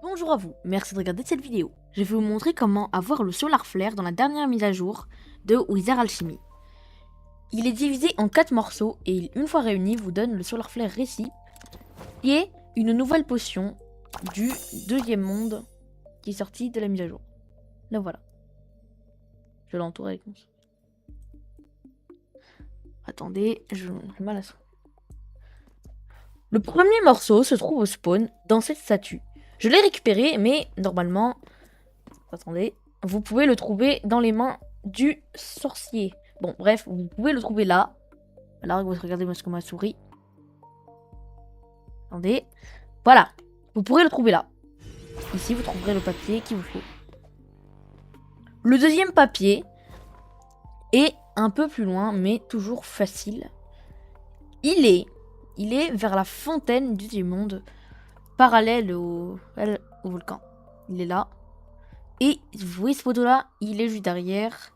Bonjour à vous, merci de regarder cette vidéo. Je vais vous montrer comment avoir le Solar Flare dans la dernière mise à jour de Wizard Alchemy. Il est divisé en 4 morceaux et une fois réuni vous donne le Solar Flare Récit, qui est une nouvelle potion du deuxième monde qui est sorti de la mise à jour. Là voilà. Je l'entoure avec mon... Attendez, j'ai mal à ça. Le premier morceau se trouve au spawn dans cette statue. Je l'ai récupéré, mais normalement, attendez, vous pouvez le trouver dans les mains du sorcier. Bon, bref, vous pouvez le trouver là. Là, regardez-moi ce que ma souris. Attendez, voilà, vous pourrez le trouver là. Ici, vous trouverez le papier qu'il vous faut. Le deuxième papier est un peu plus loin, mais toujours facile. Il est vers la fontaine du monde, parallèle au volcan. Il est là. Et vous voyez ce poteau là, il est juste derrière.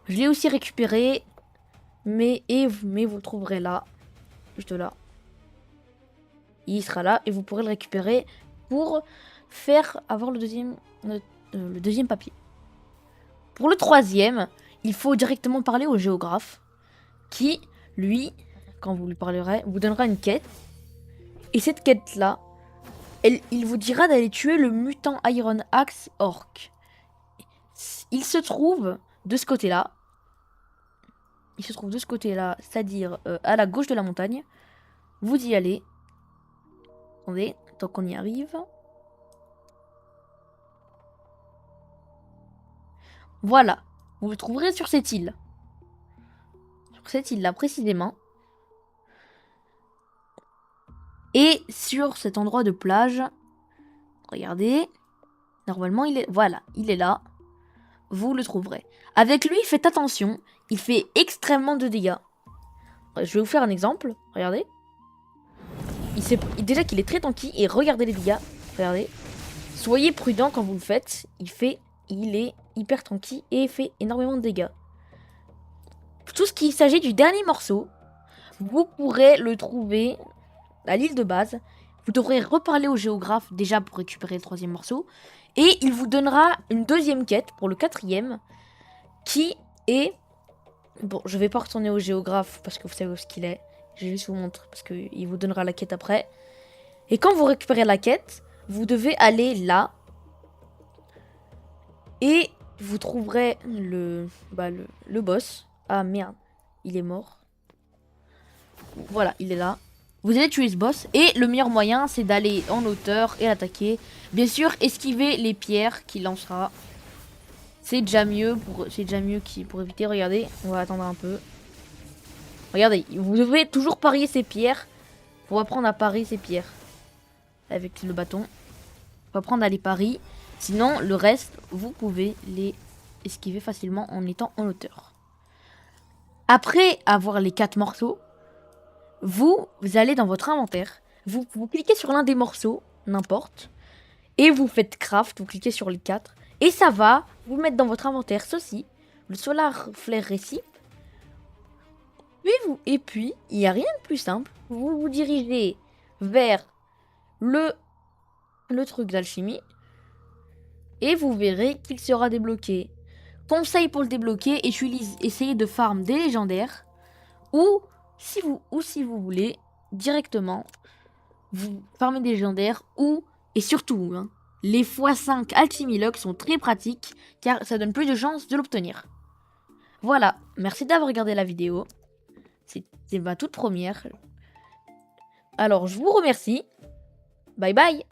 Je l'ai aussi récupéré, mais vous le trouverez là, juste là. Il sera là et vous pourrez le récupérer pour faire avoir le deuxième papier. Pour le troisième, il faut directement parler au géographe qui, lui, quand vous lui parlerez, vous donnera une quête. Et cette quête-là, il vous dira d'aller tuer le mutant Iron Axe Orc. Il se trouve de ce côté-là. Il se trouve de ce côté-là, c'est-à-dire à la gauche de la montagne. Vous y allez. Attendez, tant qu'on y arrive. Voilà, vous le trouverez sur cette île. Sur cette île-là précisément. Et sur cet endroit de plage, regardez, normalement il est, voilà, il est là. Vous le trouverez. Avec lui, faites attention, il fait extrêmement de dégâts. Je vais vous faire un exemple, regardez. Déjà qu'il est très tanky, et regardez les dégâts, regardez. Soyez prudent quand vous le faites, il est hyper tanky et fait énormément de dégâts. Tout ce qui s'agit du dernier morceau, vous pourrez le trouver à l'île de base. Vous devrez reparler au géographe déjà pour récupérer le troisième morceau. Et il vous donnera une deuxième quête pour le quatrième, qui est... Bon, je vais pas retourner au géographe parce que vous savez où ce qu'il est. Je vais juste vous montrer parce qu'il vous donnera la quête après. Et quand vous récupérez la quête, vous devez aller là. Et vous trouverez le boss. Ah merde, il est mort. Voilà, il est là. Vous allez tuer ce boss. Et le meilleur moyen, c'est d'aller en hauteur et attaquer. Bien sûr, esquiver les pierres qu'il lancera. C'est déjà mieux pour éviter. Regardez, on va attendre un peu. Regardez, vous devez toujours parier ces pierres. Faut apprendre à parier ces pierres. Avec le bâton. Faut apprendre à les parier. Sinon, le reste, vous pouvez les esquiver facilement en étant en hauteur. Après avoir les 4 morceaux, vous allez dans votre inventaire. Vous cliquez sur l'un des morceaux, n'importe. Et vous faites craft, vous cliquez sur les 4. Et ça va vous mettre dans votre inventaire ceci. Le Solar Flare Récit. Et puis, il n'y a rien de plus simple. Vous vous dirigez vers le truc d'alchimie. Et vous verrez qu'il sera débloqué. Conseil pour le débloquer, essayez de farm des légendaires. Ou si vous voulez, directement, vous farmez des légendaires. Et surtout, les x5 Alchemy Lock sont très pratiques. Car ça donne plus de chances de l'obtenir. Voilà, merci d'avoir regardé la vidéo. C'est ma toute première. Alors, je vous remercie. Bye bye.